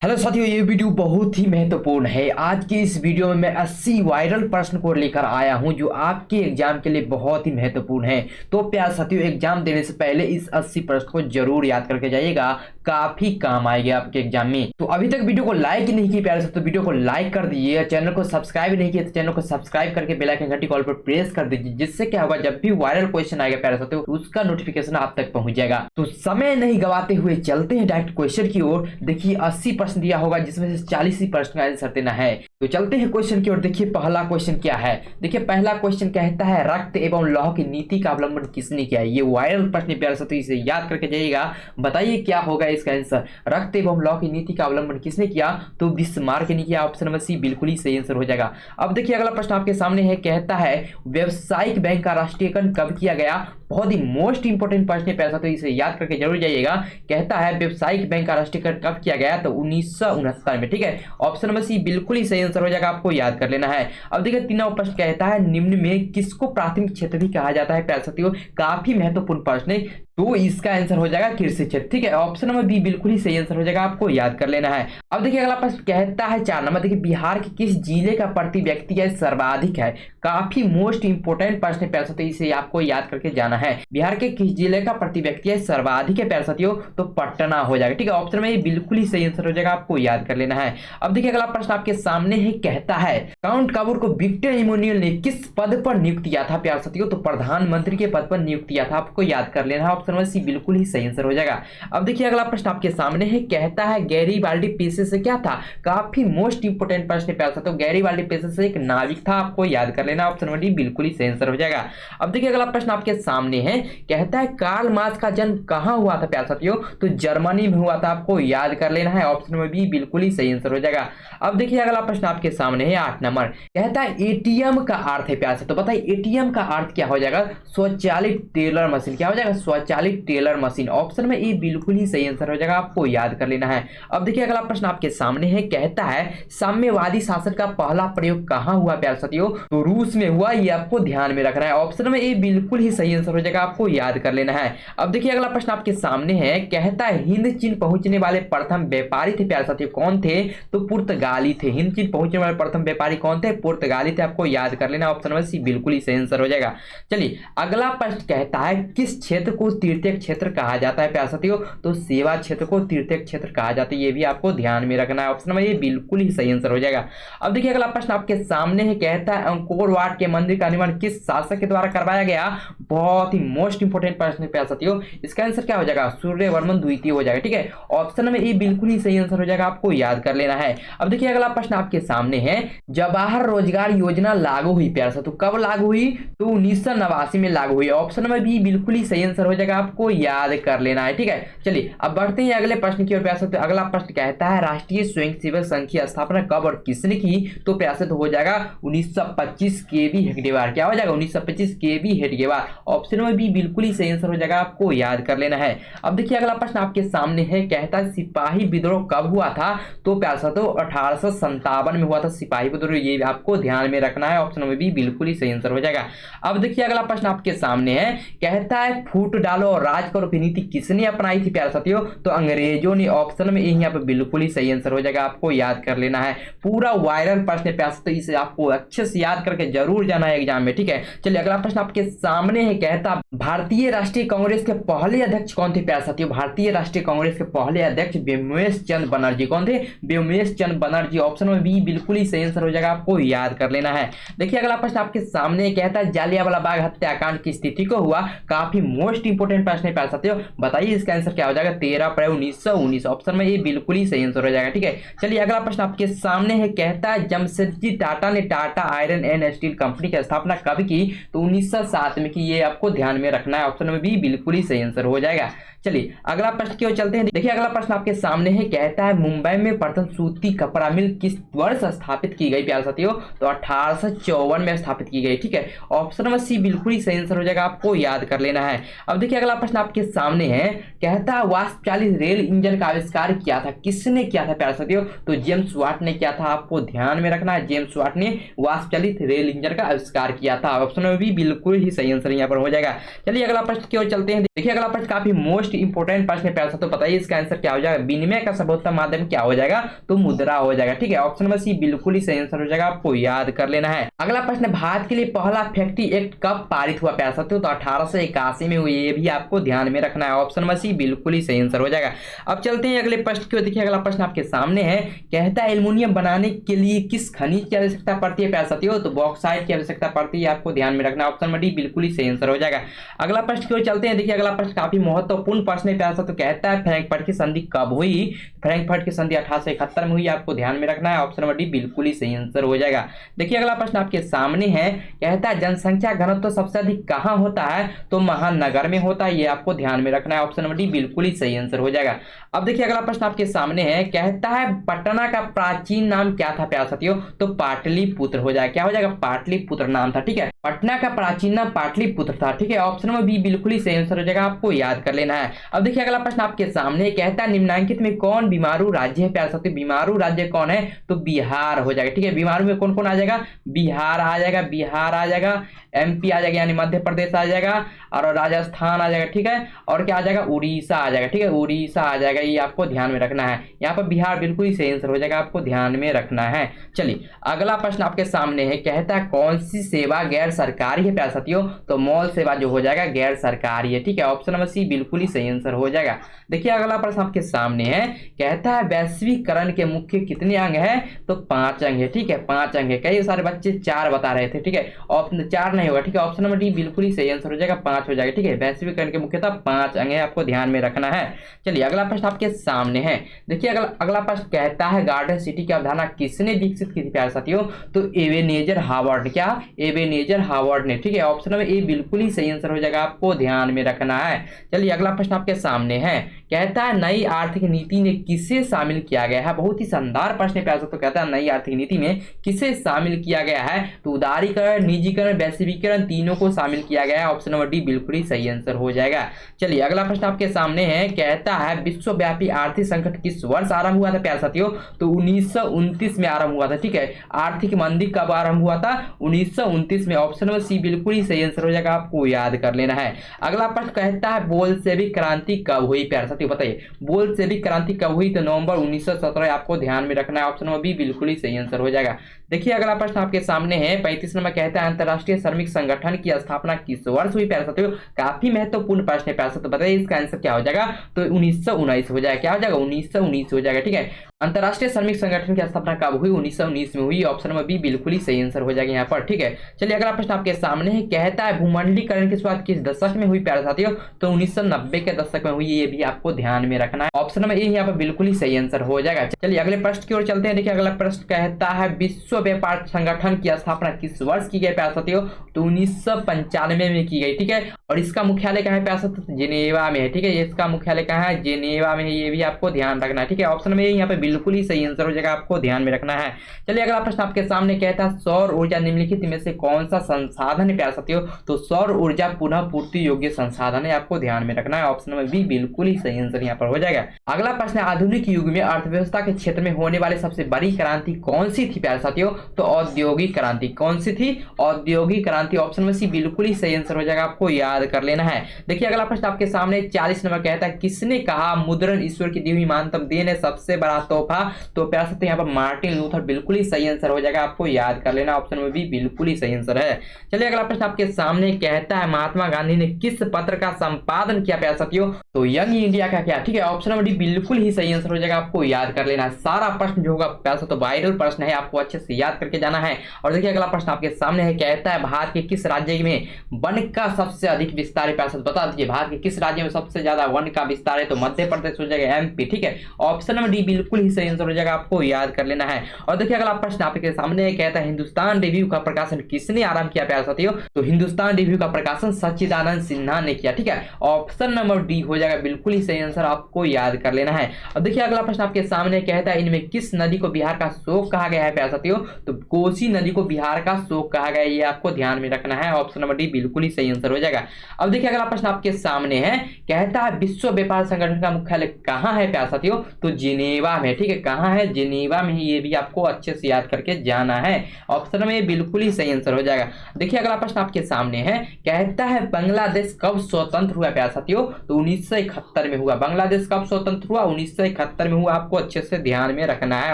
Hello साथियों, ये video बहुत ही महत्वपूर्ण है। आज के इस वीडियो में मैं 80 वायरल प्रश्न को लेकर आया हूं जो आपके एग्जाम के लिए बहुत ही महत्वपूर्ण है। तो प्यारे साथियों, एग्जाम देने से पहले इस 80 प्रश्न को जरूर याद करके जाइएगा, काफी काम आएगा आपके एग्जाम में। तो अभी तक वीडियो को लाइक नहीं किया प्यारे साथियों, वीडियो को लाइक कर दीजिए। चैनल को सब्सक्राइब नहीं किया तो चैनल को सब्सक्राइब करके बेल आइकन घंटी कॉल पर प्रेस कर दीजिए, जिससे क्या होगा, जब भी वायरल क्वेश्चन आएगा प्यारे साथियों तो उसका नोटिफिकेशन आप तक पहुंच जाएगा। तो समय नहीं गवाते हुए चलते हैं डायरेक्ट क्वेश्चन की ओर। देखिए 80 प्रश्न दिया होगा जिसमें 40 ही प्रश्न का आंसर देना है। तो चलते हैं क्वेश्चन की ओर। देखिए पहला क्वेश्चन क्या है। देखिए पहला क्वेश्चन कहता है, रक्त एवं लौह की नीति का अवलंबन किसने किया है। ये वायरल प्रश्न प्यारे साथियों, इसे याद करके जाइएगा। बताइए क्या होगा इसका आंसर। रक्त एवं लौह की नीति का अवलंबन किसने किया, तो बिस्मार्क ने किया। ऑप्शन नंबर सी बिल्कुल ही सही आंसर हो जाएगा। अब देखिए अगला प्रश्न आपके सामने है, कहता है व्यवसायिक बैंक का राष्ट्रीयकरण कब किया गया। बहुत ही मोस्ट इंपोर्टेंट प्रश्न है प्यारे साथियों, इसे याद करके जरूर जाइएगा। कहता है व्यवसायिक बैंक का राष्ट्रीयकरण कब किया गया, तो 1969 में। ठीक है, ऑप्शन नंबर सी बिल्कुल ही सही आंसर हो जाएगा, आपको याद कर लेना है। अब देखिए तीनों प्रश्न कहता है, निम्न में किसको प्राथमिक क्षेत्र भी कहा जाता है प्यारे साथियों। काफी महत्वपूर्ण प्रश्न है, तो इसका आंसर हो जाएगा कृषि क्षेत्र। ठीक है, ऑप्शन नंबर बी बिल्कुल ही सही आंसर हो जाएगा, आपको याद कर लेना है। अब देखिए अगला प्रश्न कहता है 4 नंबर। देखिए बिहार के किस जिले का प्रति व्यक्ति है सर्वाधिक है। काफी मोस्ट इंपोर्टेंट प्रश्न है प्यारे साथियों, इसे आपको याद करके जाना है। बिहार के किस जिले का प्रति व्यक्ति है सर्वाधिक है प्यारे साथियों, तो पटना हो जाएगा। ठीक है, ऑप्शन में ये बिल्कुल ही सही आंसर हो जाएगा, आपको याद कर लेना है। अब देखिए अगला प्रश्न आपके सामने है, कहता है काउंट कपूर को विक्टर इमैनुअल ने किस पद पर नियुक्त किया था प्यारे साथियों, तो प्रधानमंत्री के पद पर नियुक्त किया था, आपको याद कर लेना है। ऑप्शन में सी बिल्कुल ही सही आंसर हो जाएगा। अब देखिए अगला प्रश्न आपके सामने है, कहता है गैरीबाल्डी पेशे से क्या था। काफी मोस्ट इंपोर्टेंट प्रश्न प्यारे साथियों, गैरीबाल्डी पेशे से एक नाविक था, आपको याद कर लेना। ऑप्शन डी बिल्कुल ही सही आंसर हो जाएगा। अब देखिए अगला प्रश्न आपके सामने है, कहता है कार्ल मार्क्स का जन्म कहां हुआ था प्यारे साथियों, तो जर्मनी में हुआ था, आपको याद कर लेना है। ऑप्शन में बी बिल्कुल ही सही आंसर हो जाएगा। अब देखिए अगला प्रश्न आपके सामने है 8 नंबर। कहता है एटीएम का अर्थ है प्यारे साथियों, तो बताइए एटीएम का अर्थ क्या हो जाएगा। स्वचालित टेलर मशीन। क्या हो जाएगा, स्वचालित टेलर मशीन। ऑप्शन में ए बिल्कुल ही सही आंसर हो जाएगा, आपको याद कर लेना है। अब देखिए अगला प्रश्न आपके सामने है, कहता है साम्यवादी शासन का पहला प्रयोग कहां हुआ प्यारे साथियों, तो रूस में हुआ, ये आपको ध्यान में रखना है। ऑप्शन में ए बिल्कुल ही सही आंसर हो जाएगा, आपको याद कर लेना है। अब देखिए अगला प्रश्न आपके सामने है, कहता है हिंद चीन पहुंचने वाले प्रथम व्यापारी थे प्यारे साथियों, कौन थे, तो पुर्तगाली थे। हिंद चीन पहुंचने वाले प्रथम व्यापारी कौन थे, पुर्तगाली थे, आपको याद कर लेना। ऑप्शन में सी बिल्कुल ही सही आंसर हो जाएगा। चलिए अगला प्रश्न कहता है, किस क्षेत्र को तृतीयक क्षेत्र कहा जाता है प्यारे साथियों, तो सेवा क्षेत्र को तृतीयक क्षेत्र कहा जाता है, ये भी आपको ध्यान में रखना है। ऑप्शन में ये बिल्कुल ही सही आंसर हो जाएगा। अब देखिए अगला प्रश्न आपके सामने है, कहता है अंकोर वाट के मंदिर का निर्माण किस शासक के द्वारा करवाया गया। बहुत ही मोस्ट इंपोर्टेंट प्रश्न है प्यारे साथियों, इसका आंसर क्या हो जाएगा, सूर्यवर्मन द्वितीय हो जाएगा। ठीक है, ऑप्शन में ये बिल्कुल ही सही आंसर हो जाएगा, आपको याद कर लेना है। अब देखिए अगला प्रश्न आपके सामने है, जवाहर रोजगार योजना लागू हुई प्यारे साथियों, कब लागू हुई, तो 1989 में लागू हुई। ऑप्शन में भी बिल्कुल ही सही आंसर हो जाएगा, आपको याद कर लेना है। ठीक है, चलिए अब बढ़ते हैं अगले प्रश्न की ओर प्यारे साथियों। अगला प्रश्न कहता है राष्ट्रीय स्वयंसेवक संघ की स्थापना कब और किसने की, तो प्यारे साथियों हो जाएगा 1925 केवी हेडगेवार। क्या हो जाएगा, 1925 केवी हेडगेवार। ऑप्शन में भी बिल्कुल ही सही आंसर हो जाएगा, आपको याद कर लेना है। अब देखिए अगला प्रश्न आपके सामने है, कहता है सिपाही विद्रोह कब हुआ था, तो प्यारे साथियों 1857 में हुआ था सिपाही विद्रोह, ये आपको ध्यान में रखना है। ऑप्शन में भी बिल्कुल ही सही आंसर हो जाएगा। अब देखिए अगला प्रश्न आपके सामने है, कहता है फूट डालो और राज करो की नीति किसने अपनाई थी प्यारे साथियों, तो अंग्रेजों ने। ऑप्शन में यहाँ पे बिल्कुल ही सही आंसर हो जाएगा, आपको याद कर लेना है। पूरा वायरल प्रश्न है प्यारे साथियों, इसे आपको अच्छे से याद करके जरूर जाना है एग्जाम में। ठीक है, चलिए अगला प्रश्न आपके सामने है, कहता भारतीय राष्ट्रीय कांग्रेस के पहले अध्यक्ष कौन थे प्यारे साथियों। भारतीय राष्ट्रीय कांग्रेस के पहले अध्यक्ष व्योमेश चंद्र बनर्जी। कौन थे, व्योमेश चंद्र बनर्जी। ऑप्शन में बी बिल्कुल ही सही आंसर हो जाएगा, आपको याद कर लेना है। देखिए अगला प्रश्न आपके सामने कहता है जालियांवाला बाग हत्याकांड की स्थिति को हुआ। काफी मोस्ट इंपोर्टेंट प्रश्न है प्यारे साथियों, बताइए इसका आंसर क्या हो जाएगा, 13 अप्रैल 1919। ऑप्शन में ये बिल्कुल ही सही आंसर हो जाएगा। ठीक है, चलिए अगला प्रश्न आपके सामने है, कहता है जमशेदजी टाटा ने Tata iron and steel company की स्थापना कब की, तो 1907 में की, ये आपको ध्यान में रखना है। ऑप्शन में भी बिल्कुल ही सही आंसर हो जाएगा। चलिए अगला प्रश्न की ओर चलते हैं। देखिए अगला प्रश्न आपके सामने है, कहता है मुंबई में प्रथम सूती कपड़ा मिल किस वर्ष स्थापित की गई प्यारे साथियों, तो 1854 में स्थापित की गई। ठीक है, ऑप्शन नंबर सी बिल्कुल ही सही आंसर हो जाएगा, आपको याद कर लेना है। अब देखिए अगला प्रश्न आपके सामने है, कहता है वाष्प चालित रेल इंजन का आविष्कार किया था, किसने किया था प्यारे साथियों, तो जेम्स वाट ने किया था, आपको ध्यान में रखना है। जेम्स वाट ने वाष्प चालित रेल इंजन का आविष्कार किया था। ऑप्शन में भी बिल्कुल ही सही आंसर यहाँ पर हो जाएगा। चलिए अगला प्रश्न की ओर चलते हैं। देखिए अगला प्रश्न काफी मोस्ट मोस्ट इंपोर्टेंट प्रश्न है प्यारे साथियों, बताइए इसका आंसर क्या हो जाएगा। विनिमय का सर्वोत्तम माध्यम क्या हो जाएगा, तो मुद्रा हो जाएगा। ठीक है, ऑप्शन नंबर सी बिल्कुल ही सही आंसर हो जाएगा, आपको याद कर लेना है। अगला प्रश्न, भारत के लिए पहला फैक्ट्री एक्ट कब पारित हुआ प्यारे साथियों, तो 1881 में हुई, ये भी आपको ध्यान में रखना है। ऑप्शन नंबर सी बिल्कुल ही सही आंसर हो जाएगा। अब चलते हैं अगले प्रश्न की ओर। देखिए अगला प्रश्न आपके सामने है, कहता है एल्युमिनियम बनाने के लिए किस खनिज की आवश्यकता पड़ती है प्यारे साथियों, तो बॉक्साइट की आवश्यकता पड़ती है, आपको ध्यान में रखना। ऑप्शन नंबर डी बिल्कुल ही सही आंसर हो जाएगा। अगला प्रश्न की ओर चलते हैं। देखिए अगला प्रश्न काफी महत्वपूर्ण प्रश्न है प्यारे साथियों, कहता है फ्रैंकफर्ट की संधि कब हुई, फ्रैंकफर्ट की संधि 1871 में हुई, आपको ध्यान में रखना है। ऑप्शन नंबर डी बिल्कुल ही सही आंसर हो जाएगा। देखिए अगला प्रश्न आपके सामने है, कहता है जनसंख्या घनत्व सबसे अधिक कहां होता है, तो महानगर में होता है, ये आपको ध्यान में रखना है। ऑप्शन नंबर डी बिल्कुल ही सही आंसर हो जाएगा। अब देखिए अगला प्रश्न आपके सामने है, कहता है पटना का प्राचीन नाम क्या था प्यारे साथियों, तो पाटलिपुत्र हो जाएगा। क्या हो जाएगा, पाटलिपुत्र नाम था। ठीक है, पटना का प्राचीन नाम पाटलिपुत्र था। ठीक है, ऑप्शन नंबर बी बिल्कुल ही सही आंसर हो जाएगा, आपको याद कर लेना है। अब देखिए अगला प्रश्न आपके सामने, कहता है निम्नलिखित में कौन बीमारू राज्य है प्यारे साथियों, बीमारू राज्य कौन है, तो बिहार हो जाएगा। ठीक है, बीमारू में कौन कौन आ जाएगा, बिहार आ जाएगा, बिहार आ जाएगा, एमपी आ जाएगा यानी मध्य प्रदेश आ जाएगा, और राजस्थान आ जाएगा। ठीक है, और क्या आ जाएगा, उड़ीसा आ जाएगा। ठीक है, उड़ीसा आ जाएगा, ये आपको ध्यान में रखना है। यहाँ पर बिहार बिल्कुल ही सही आंसर हो जाएगा, आपको ध्यान में रखना है। चलिए अगला प्रश्न आपके सामने है, कहता है कौन सी सेवा गैर सरकारी है प्यारे साथियों, तो मॉल सेवा जो हो जाएगा गैर सरकारी है। ठीक है, ऑप्शन नंबर सी बिल्कुल ही सही आंसर हो जाएगा। देखिए अगला प्रश्न आपके सामने है, कहता है वैश्वीकरण के मुख्य कितने अंग है, तो 5 अंग है। ठीक है, 5 अंग है। कई सारे बच्चे 4 बता रहे थे। ठीक है, ऑप्शन 4 नहीं होगा। ठीक है, ऑप्शन नंबर डी बिल्कुल ही सही आंसर हो जाएगा, 5 हो जाएगा। ठीक है, वैश्वीकरण के मुख्यतः 5 अंग है, आपको ध्यान में रखना है। चलिए अगला प्रश्न आपके सामने है। देखिए अगला प्रश्न कहता है गार्डन सिटी की अवधारणा किसने विकसित की थी प्यारे साथियों, तो एबेनेजर हावर्ड। क्या, एबेनेजर हावर्ड ने। ठीक है, ऑप्शन नंबर ए बिल्कुल ही सही आंसर हो जाएगा, आपको ध्यान में रखना है। चलिए अगला प्रश्न आपके सामने है, कहता है नई आर्थिक नीति में किसे शामिल किया गया है, बहुत ही शानदार प्रश्न है प्यारे साथियों। कहता है नई आर्थिक नीति में किसे शामिल किया गया है, तो उदारीकरण, निजीकरण, वैश्वीकरण, तीनों को शामिल किया गया है। ऑप्शन नंबर डी बिल्कुल ही सही आंसर हो जाएगा। चलिए अगला प्रश्न आपके सामने है, कहता है विश्वव्यापी आर्थिक संकट किस वर्ष आरंभ हुआ था प्यारे साथियों, तो 1929 में आरंभ हुआ था। ठीक है, आर्थिक मंदी कब आरंभ हुआ था, 1929 में। ऑप्शन नंबर सी बिल्कुल ही सही आंसर हो जाएगा, आपको याद कर लेना है। अगला प्रश्न कहता है बोल्शेविक क्रांति कब हुई प्यारे साथियों, बताइए बोल्शेविक क्रांति कब हुई, तो नवंबर 1917, आपको ध्यान में रखना है। ऑप्शन नंबर बी बिल्कुल ही सही आंसर हो जाएगा। देखिए अगला प्रश्न आपके सामने है, 35 नंबर, कहता है अंतरराष्ट्रीय श्रमिक संगठन की स्थापना किस वर्ष हुई प्यारे साथियों, काफी महत्वपूर्ण प्रश्न है प्यारे साथियों, बताइए इसका आंसर क्या हो जाएगा, तो 1919 हो जाएगा। क्या हो जाएगा, 1919 हो जाएगा। ठीक है, अंतरराष्ट्रीय श्रमिक संगठन की स्थापना कब हुई, 1919 में हुई। ऑप्शन नंबर बी बिल्कुल ही सही आंसर हो जाएगा यहाँ पर। ठीक है, चलिए अगला प्रश्न आपके सामने है, कहता है भूमंडलीकरण की शुरुआत किस दशक में हुई प्यारे साथियों, तो 1990 के दशक में हुई, ये भी आपको ध्यान में रखना है। ऑप्शन नंबर ए यहाँ पर बिल्कुल ही सही आंसर हो जाएगा। चलिए अगले प्रश्न की ओर चलते हैं। देखिए अगला प्रश्न कहता है विश्व व्यापार संगठन की स्थापना किस वर्ष की गई प्यारे साथियों, तो 1995 में की गई। ठीक है, और इसका मुख्यालय कहाँ है प्यारे साथियों, जेनेवा में है। ठीक है, इसका मुख्यालय कहाँ है, जेनेवा में है, ये भी आपको ध्यान रखना है। ठीक है, ऑप्शन में यहाँ पे बिल्कुल ही सही आंसर हो जाएगा, आपको ध्यान में रखना है। चलिए अगला प्रश्न आपके सामने कहता है सौर ऊर्जा निम्नलिखित में से कौन सा संसाधन है प्यारे साथियों, तो सौर ऊर्जा पुनः पूर्ति योग्य संसाधन है, आपको ध्यान में रखना है। ऑप्शन नंबर बी बिल्कुल ही सही आंसर यहाँ पर हो जाएगा। अगला प्रश्न है आधुनिक युग में अर्थव्यवस्था के क्षेत्र में होने वाले सबसे बड़ी क्रांति कौन सी थी प्यारे साथियों, तो औद्योगिक क्रांति। कौन सी थी, औद्योगिक क्रांति। ऑप्शन में सी बिल्कुल ही सही आंसर हो जाएगा, आपको याद कर लेना है। देखिए अगला प्रश्न आपके सामने 40 नंबर कहता है किसने कहा मुद्रण ईश्वर की दी हुई महानतम देन है, सबसे बड़ा तोहफा, तो प्यारे साथियों यहाँ पर मार्टिन लूथर, बिल्कुल ही सही आंसर हो जाएगा, आपको याद कर लेना। ऑप्शन में भी बिल्कुल ही सही आंसर है। चलिए अगला प्रश्न आपके सामने कहता है महात्मा गांधी ने किस पत्र का संपादन किया प्यारे साथियों, तो यंग इंडिया का क्या। ठीक है, ऑप्शन नंबर डी बिल्कुल ही सही आंसर हो जाएगा, आपको याद कर लेना है। सारा प्रश्न जो होगा प्यारे साथियों वायरल प्रश्न है, आपको अच्छे से याद करके जाना है। और देखिए अगला प्रश्न आपके सामने है, कहता है भारत के किस राज्य में वन का सबसे अधिक विस्तार है प्यारे साथियों, बता दीजिए भारत के किस राज्य में सबसे ज्यादा वन का विस्तार है, तो मध्य प्रदेश हो जाएगा, एमपी। ठीक है, ऑप्शन नंबर डी बिल्कुल ही सही आंसर हो जाएगा, आपको याद कर लेना है। और देखिए अगला प्रश्न आपके सामने कहता है हिंदुस्तान रिव्यू का प्रकाशन किसने आरंभ किया प्यारे साथियों, तो हिंदुस्तान रिव्यू का प्रकाशन सच्चिदानंद सिन्हा ने किया। ठीक है, ऑप्शन नंबर डी हो जाएगा, बिल्कुल ही सही आंसर, आपको याद कर लेना है। और देखिए अगला प्रश्न आपके सामने कहता है इनमें किस नदी को बिहार का शोक कहा गया है प्यारे साथियों, तो कोसी नदी को बिहार का शोक कहा गया है, ये आपको ध्यान में रखना है। ऑप्शन नंबर डी बिल्कुल ही सही आंसर हो जाएगा। अब देखिए अगला प्रश्न आपके सामने है, कहता है विश्व व्यापार संगठन का मुख्यालय कहां है प्यारे साथियों, तो जिनेवा में। है, ठीक है। कहाँ है? जिनेवा में ही, ये भी आपको अच्छे से याद करके जाना है। ऑप्शन में बिल्कुल ही सही आंसर हो जाएगा। देखिए अगला प्रश्न आपके सामने है, कहता है बांग्लादेश कब स्वतंत्र हुआ प्यारे साथियों? तो 1971 में हुआ। बांग्लादेश कब स्वतंत्र हुआ? 1971 में हुआ। आपको अच्छे से ध्यान में रखना है।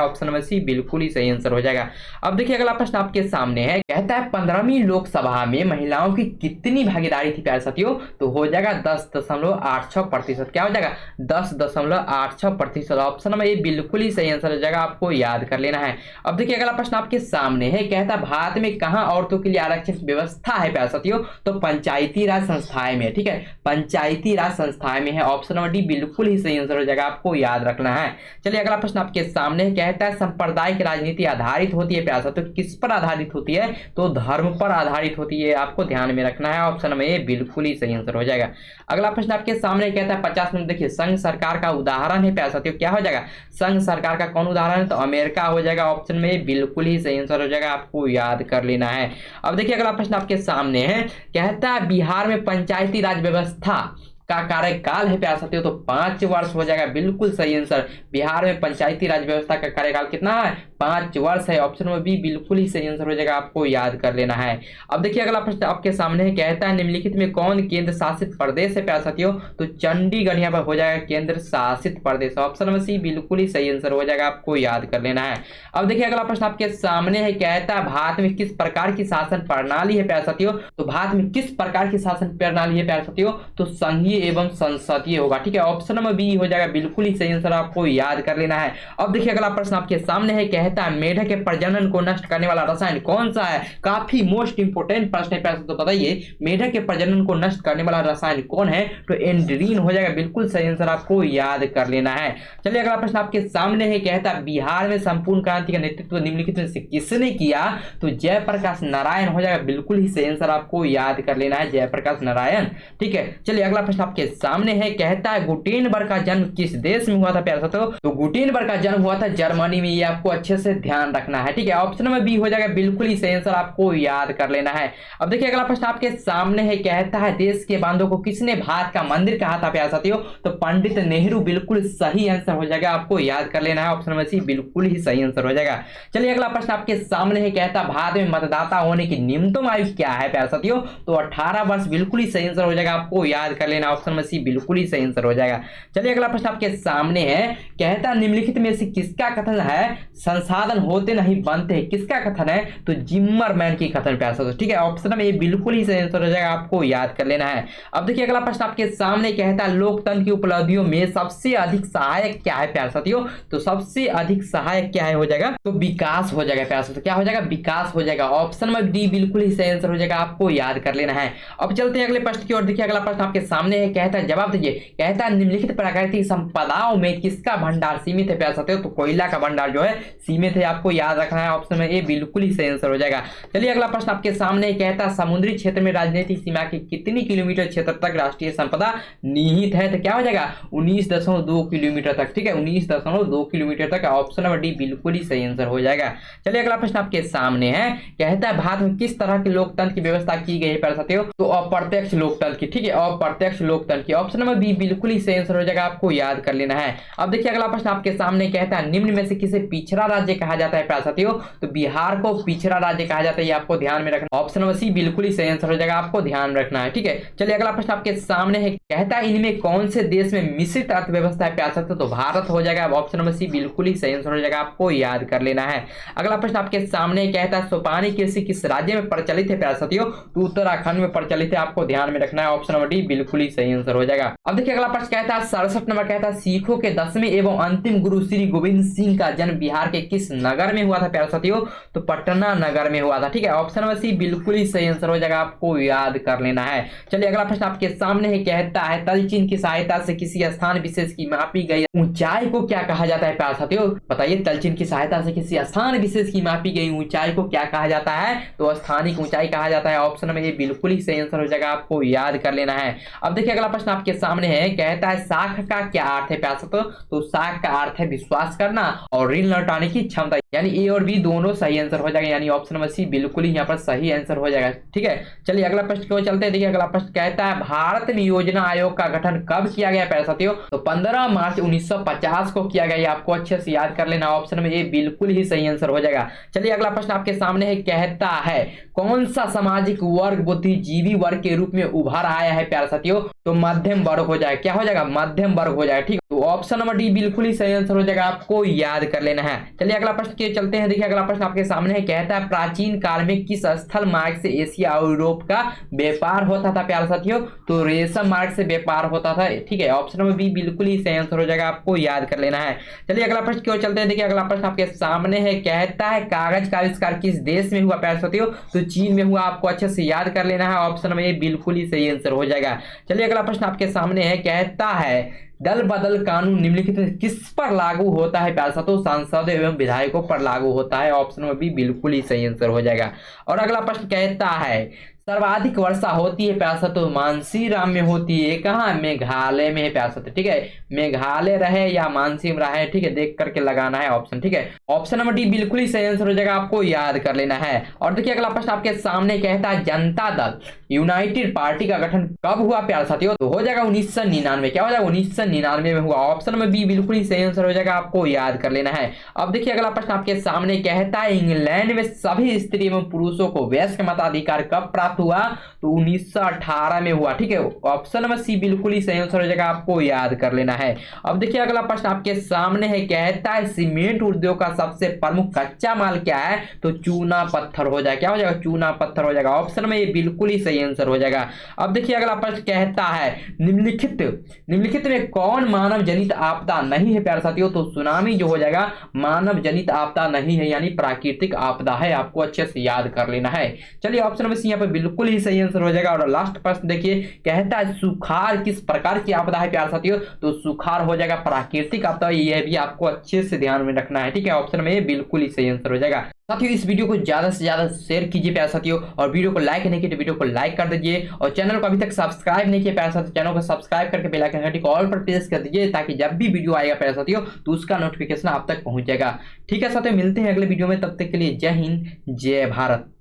ऑप्शन नंबर सी बिल्कुल ही सही आंसर हो जाएगा। अब देखिए अगला प्रश्न आपके सामने है, कहता है 15वीं लोकसभा में महिलाओं की कितनी भागीदारी थी प्यारे साथियों? तो हो जाएगा 10.86%। क्या हो जाएगा? 10.86%। ऑप्शन नंबर ए बिल्कुल ही सही आंसर हो जाएगा। आपको याद कर लेना है। अब देखिए अगला प्रश्न आपके सामने है, कहता है भारत में कहां औरतों के लिए आरक्षण व्यवस्था है प्यारे साथियों? तो पंचायती राज संस्थाएं में, ठीक है, पंचायती राज संस्थाएं में है। ऑप्शन नंबर डी बिल्कुल ही सही आंसर हो जाएगा। आपको याद रखना है। चलिए अगला प्रश्न आपके सामने है, कहता है सांप्रदायिक राजनीति आधारित होती है प्यारे साथियों? किस पर आधारित होती है? तो धर्म पर आधारित होती है। आपको ध्यान में रखना है। ऑप्शन नंबर ए बिल्कुल ही सही आंसर हो जाएगा। अगला प्रश्न आपके सामने कहता है 50 मिनट। देखिए संघ सरकार का उदाहरण है प्यारे साथियों, क्या हो जाएगा? संघ सरकार का कौन उदाहरण है? तो अमेरिका हो जाएगा। ऑप्शन में बिल्कुल ही सही आंसर हो जाएगा। आपको याद कर लेना है। अब देखिए अगला प्रश्न आपके सामने है, कहता है बिहार में पंचायती राज व्यवस्था का कार्यकाल है प्यारे साथियों? तो 5 वर्ष हो जाएगा। बिल्कुल सही आंसर। बिहार में पंचायती राज व्यवस्था का कार्यकाल कितना है? 5 वर्ष है। ऑप्शन में बी बिल्कुल ही सही आंसर हो जाएगा। आपको याद कर लेना है। अब देखिए अगला प्रश्न आपके सामने है, कहता है निम्नलिखित में कौन केंद्र शासित प्रदेश है प्यारे साथियों? तो चंडीगढ़ यहाँ पर हो जाएगा केंद्र शासित प्रदेश। ऑप्शन में सी बिल्कुल ही सही आंसर हो जाएगा। आपको याद कर लेना है। अब देखिए अगला प्रश्न आपके सामने है, कहता है भारत में किस प्रकार की शासन प्रणाली है प्यारे साथियों? तो भारत में किस प्रकार की शासन प्रणाली है प्यारे साथियों? तो संघीय एवं संसदीय होगा, ठीक है। ऑप्शन नंबर बी हो जाएगा। बिल्कुल ही सही आंसर आपको याद कर लेना है। अब देखिए अगला प्रश्न आपके सामने है, कहता है मेढक के प्रजनन को नष्ट करने वाला रसायन कौन सा है? काफी मोस्ट इंपोर्टेंट प्रश्न है प्यारे। तो बताइए मेढक के प्रजनन को नष्ट करने वाला रसायन कौन है? तो एंड्रीन हो जाएगा। बिल्कुल सही आंसर आपको याद कर लेना है। चलिए अगला प्रश्न आपके सामने है, कहता है बिहार में संपूर्ण क्रांति का नेतृत्व निम्नलिखित में से किसने किया? तो जयप्रकाश नारायण हो जाएगा। बिल्कुल ही सही आंसर आपको याद कर लेना है, जयप्रकाश नारायण, ठीक है। चलिए अगला प्रश्न आपके सामने है, कहता है गुटेनबर्ग का जन्म किस देश में हुआ था प्यारे साथियों? तो गुटेनबर्ग का जन्म हुआ था जर्मनी में। ये आपको अच्छे से ध्यान रखना है, ठीक है। ऑप्शन नंबर बी हो जाएगा। बिल्कुल ही सही आंसर आपको याद कर लेना है। अब देखिए अगला प्रश्न आपके सामने है, कहता है देश के बांधों को किसने भारत का मंदिर कहा था प्यारे साथियों? तो पंडित नेहरू। बिल्कुल सही आंसर हो जाएगा। आपको याद कर लेना है। ऑप्शन नंबर सी बिल्कुल ही सही आंसर हो जाएगा। चलिए अगला प्रश्न आपके सामने है, कहता है भारत में मतदाता होने की न्यूनतम आयु क्या है प्यारे साथियों? तो 18 वर्ष। बिल्कुल ही सही आंसर हो जाएगा। आपको याद कर लेना। ऑप्शन नंबर सी बिल्कुल ही सही आंसर हो जाएगा। चलिए अगला प्रश्न आपके सामने है, कहता है निम्नलिखित में से किसका कथन है संसाधन होते नहीं बनते? किसका कथन है? तो जिम्मरमैन की कथन प्यारे साथियों, ठीक है। ऑप्शन में ये बिल्कुल ही सही आंसर हो जाएगा। आपको याद कर लेना है। अब देखिए अगला प्रश्न आपके सामने, कहता है लोकतंत्र की उपलब्धियों में सबसे अधिक सहायक क्या है प्यारे साथियों? तो सबसे अधिक सहायक क्या है हो जाएगा? तो विकास हो जाएगा प्यारे साथियों। क्या हो जाएगा? विकास हो जाएगा। ऑप्शन में डी बिल्कुल ही सही आंसर हो जाएगा। आपको याद कर लेना है। अब चलते हैं अगले प्रश्न की ओर। देखिए अगला प्रश्न आपके सामने है, कहता है जवाब दीजिए, कहता है निम्नलिखित प्राकृतिक संपदाओं में किसका भंडार सीमित है प्यारे साथियों? तो कोयला का भंडार जो है सीमित है। आपको याद रखना है। ऑप्शन में ए बिल्कुल ही सही आंसर हो जाएगा। चलिए अगला प्रश्न आपके सामने, कहता है समुद्री क्षेत्र में राजनीतिक सीमा की कितनी किलोमीटर क्षेत्र तक राष्ट्रीय संपदा निहित है? तो क्या हो जाएगा? 19.2 किलोमीटर तक, ठीक है। 19.2 किलोमीटर तक। ऑप्शन नंबर डी बिल्कुल ही सही आंसर हो जाएगा। चलिए अगला प्रश्न आपके सामने है, कहता है भारत में किस तरह के लोकतंत्र की व्यवस्था की गई है प्यारे साथियों? तो अप्रत्यक्ष लोकतंत्र की, ठीक है, अप्रत्यक्ष लोकतंत्र की। ऑप्शन नंबर बी बिल्कुल ही सही आंसर हो जाएगा। आपको याद कर लेना है। अब देखिए अगला प्रश्न आपके सामने, कहता है निम्न में से किसे पिछड़ा राज्य कहा जाता है प्यारे साथियों? तो बिहार को पिछड़ा राज्य कहा जाता है। ये आपको ध्यान में रखना। ऑप्शन नंबर सी बिल्कुल ही सही आंसर हो जाएगा। आपको ध्यान रखना है, ठीक है। चलिए अगला प्रश्न आपके सामने है, कहता है इनमें कौन से देश में मिश्रित अर्थव्यवस्था है प्यारे साथियों? तो भारत हो जाएगा। ऑप्शन नंबर सी बिल्कुल ही सही आंसर हो जाएगा। आपको याद कर लेना है। अगला प्रश्न आपके सामने, कहता है सोपानी कृषि किस राज्य में प्रचलित है प्यारे साथियों? तो उत्तराखंड में प्रचलित है। आपको ध्यान में रखना है। ऑप्शन नंबर डी बिल्कुल ही सही आंसर हो जाएगा। अब देखिए अगला प्रश्न कहता है 67 नंबर, कहता है सिखों के 10वें एवं अंतिम गुरु श्री गोविंद सिंह का जन्म बिहार के किस नगर में हुआ था प्यारे साथियों? तो पटना नगर में हुआ था, ठीक है। ऑप्शन नंबर सी बिल्कुल ही सही आंसर हो जाएगा। आपको याद कर लेना है। चलिए अगला प्रश्न आपके सामने है, कहता है तलचिन्ह की सहायता से किसी स्थान विशेष की मापी गई ऊंचाई को क्या कहा जाता है प्यारे साथियों? बताइए तलचिन्ह की सहायता से किसी स्थान विशेष की मापी गई ऊंचाई को क्या कहा जाता है? तो स्थानिक ऊंचाई कहा जाता है। ऑप्शन में ये बिल्कुल ही सही आंसर हो जाएगा। आपको याद कर लेना है। अब देखिए अगला प्रश्न आपके सामने है, कहता है साख का क्या अर्थ है प्यारे साथियों? तो साख का अर्थ है विश्वास करना और ऋण लौटाने की क्षमता, यानी ए और बी दोनों सही आंसर हो जाएगा, यानी ऑप्शन नंबर सी बिल्कुल ही यहाँ पर सही आंसर हो जाएगा। ठीक है, चलिए अगला प्रश्न की ओर चलते हैं। देखिए अगला प्रश्न कहता है भारत में योजना आयोग का गठन कब किया गया प्यारे साथियों? तो 15 मार्च 1950 को किया गया। आपको अच्छे से याद कर लेना, ऑप्शन में ए बिल्कुल ही सही आंसर हो जाएगा। चलिए अगला प्रश्न आपके सामने है, कहता है कौन सा सामाजिक वर्ग बुद्धिजीवी वर्ग के रूप में उभर आया है प्यारे साथियों? तो मध्यम वर्ग हो जाएगा। क्या हो जाएगा? मध्यम वर्ग हो जाएगा। ठीक, तो ऑप्शन नंबर डी बिल्कुल ही सही आंसर हो जाएगा, आपको याद कर लेना है। चलिए अगला प्रश्न के चलते हैं। देखिए अगला प्रश्न आपके सामने है, कहता है प्राचीन काल में किस स्थल मार्ग से एशिया और यूरोप का व्यापार होता था प्यारे साथियों? तो रेशम मार्ग से व्यापार होता था। ठीक है, ऑप्शन नंबर बी बिल्कुल ही सही आंसर हो जाएगा, आपको याद कर लेना है। चलिए अगला प्रश्न की ओर चलते हैं। देखिए अगला प्रश्न आपके सामने है, कहता है कागज का आविष्कार किस देश में हुआ प्यारे साथियों? तो चीन में हुआ। आपको अच्छे से याद कर लेना है, ऑप्शन नंबर ए बिल्कुल ही सही आंसर हो जाएगा। चलिए अगला प्रश्न आपके सामने है, कहता है दल बदल कानून निम्नलिखित में किस पर लागू होता है प्यारे साथियों? सांसद एवं विधायकों पर लागू होता है। ऑप्शन नंबर बी बिल्कुल ही सही आंसर हो जाएगा। और अगला प्रश्न कहता है सर्वाधिक वर्षा होती है प्यारे साथियों मानसीराम में होती है, कहाँ? मेघालय में है प्यारे साथियों। ठीक है, मेघालय रहे या मानसीम रहे, ठीक है, देख करके लगाना है ऑप्शन। ठीक है, ऑप्शन नंबर डी बिल्कुल ही सही आंसर हो जाएगा, आपको याद कर लेना है। और देखिए अगला प्रश्न आपके सामने कहता है जनता दल यूनाइटेड पार्टी का गठन कब हुआ प्यारे साथियों? तो हो जाएगा 1999। क्या हो जाएगा? 1999 में हुआ। ऑप्शन नंबर बी बिल्कुल ही सही आंसर हो जाएगा, आपको याद कर लेना है। अब देखिए अगला प्रश्न आपके सामने कहता है इंग्लैंड में सभी स्त्री एवं पुरुषों को वयस्क मताधिकार कब प्राप्त हुआ? तो 1918 में हुआ। ठीक है, ऑप्शन नंबर सी बिल्कुल ही सही आंसर हो जाएगा, आपको याद कर लेना है। अब देखिए अगला प्रश्न आपके सामने है, कहता है सीमेंट उद्योग का सबसे प्रमुख कच्चा माल क्या है? तो चूना पत्थर हो जाएगा। क्या हो जाएगा? चूना पत्थर हो जाएगा, ऑप्शन में ये बिल्कुल ही सही आंसर हो जाएगा। अब देखिए अगला प्रश्न कहता है निम्नलिखित में कौन मानव जनित आपदा नहीं है प्यारे साथियों? तो सुनामी जो हो जाएगा मानव जनित आपदा नहीं है, यानी प्राकृतिक आपदा है, आपको अच्छे से याद कर लेना है। चलिए ऑप्शन नंबर सी यहाँ पर बिल्कुल ही सही आंसर हो जाएगा। और लास्ट प्रश्न देखिए, कहता है सुखाड़ किस प्रकार की आपदा है प्यारे साथियों? तो सुखाड़ हो जाएगा प्राकृतिक आपदा, यह भी आपको अच्छे से ध्यान में रखना है। ठीक है, ऑप्शन में बिल्कुल ही सही आंसर हो जाएगा। साथियों इस वीडियो को ज्यादा से ज्यादा शेयर कीजिए प्यारे साथियों, और वीडियो को लाइक नहीं किया तो वीडियो को लाइक कर दीजिए, और चैनल को अभी तक सब्सक्राइब नहीं किया प्यारे साथियों, चैनल को सब्सक्राइब करके बेल आइकन घंटी को ऑल पर प्रेस कर दीजिए, ताकि जब भी वीडियो आएगा प्यारे साथियों तो उसका नोटिफिकेशन आप तक पहुंच जाएगा। ठीक है साथियों, मिलते हैं अगले वीडियो में, तब तक के लिए जय हिंद जय भारत।